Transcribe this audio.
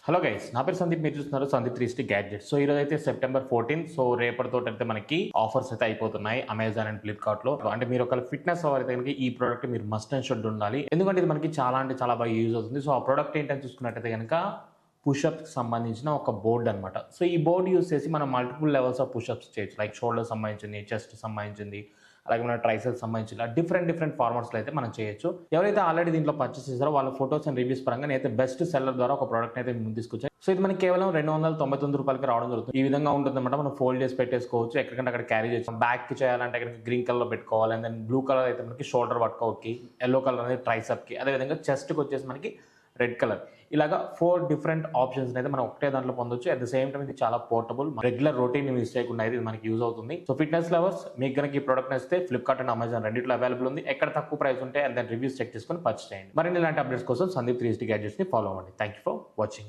Hello guys, నా పేరు సందీప్. మీరు చూస్తున్నారు సందీప్ 360 గ్యాడ్జెట్స్. సో ఈ రోజు అయితే సెప్టెంబర్ 14. సో రేపటితో అయితే మనకి ఆఫర్స్ అయితే అయిపోతున్నాయి అమెజాన్ అండ్ ఫ్లిప్కార్ట్ లో. అంటే మీరు ఒక ఫిట్నెస్ అయితే కనుక ఈ ప్రోడక్ట్ మీరు మస్ట్ అండ్ షుడ్ ఉండాలి, ఎందుకంటే ఇది మనకి చాలా అంటే చాలా బాగా యూజ్ అవుతుంది. సో ఆ ప్రోడక్ట్ ఏంటని చూసుకున్నట్టయితే కనుక పుషప్స్ సంబంధించిన ఒక బోర్డ్ అనమాట. సో ఈ బోర్డ్ యూస్ చేసి మనం మల్టిపుల్ లెవెల్స్ ఆఫ్ పుషప్స్ చేయొచ్చు. లైక్ షోల్డర్ సంబంధించింది, చెస్ట్ సంబంధించింది, అలాగే మన ట్రైసెల్స్ సంబంధించిన డిఫరెంట్ ఫార్మాట్స్లో అయితే మనం చేయొచ్చు. ఎవరైతే ఆల్రెడీ దీంట్లో పర్చేస్ చేశారో వాళ్ళ ఫోటోస్ అండ్ రివ్యూస్ పరంగా నేనైతే బెస్ట్ సెల్లర్ ద్వారా ఒక ప్రోడక్ట్ అయితే ముందు తీసుకొచ్చాను. సో ఇది మనకి కేవలం 299 రూపాయలకి రావడం జరుగుతుంది. ఈ విధంగా ఉంటుంది అనమాట. మనం ఫోల్డ్ చేసి పెట్టేసుకోవచ్చు, ఎక్కడికంటే అక్కడ క్యారీ చేయొచ్చు. బ్యాక్ కి చేయాలంటే కనుక గ్రీన్ కలర్ లో పెట్టుకోవాలి, అండ్ దెన్ బ్లూ కలర్ అయితే మనకి షోల్డర్ వర్కౌట్ కి, ఎల్లో కలర్ అనేది ట్రైసెప్ కి, అదేవిధంగా చెస్ట్ కి వచ్చేసి మనకి రెడ్ కలర్. ఇలాగా 4 డిఫరెంట్ ఆప్షన్స్ అయితే మనం ఒకటే దాంట్లో పొందొచ్చు. అట్ ద సేమ్ టైం ఇది చాలా పోర్టబుల్, రెగ్యులర్ రొటీన్ యూస్ చేయకుండా అయితే ఇది మనకి యూజ్ అవుతుంది. సో ఫిట్నెస్ లవర్స్, మీకు కనుక ఈ ప్రోడక్ట్ నచ్చితే ఫ్లిప్కార్ట్ అండ్ అమెజాన్ రెండిట్లో అవైలబుల్ ఉంది. ఎక్కడ తక్కువ ప్రైస్ ఉంటే అండ్ దాని రివ్యూస్ చెక్ చేసుకొని పర్చేస్ చేయండి. మరిన్ని ఇలాంటి అప్డేట్స్ కోసం సందీప్ 360 గ్యాడ్జెట్స్ ని ఫాలో అవ్వండి. Thank you for watching.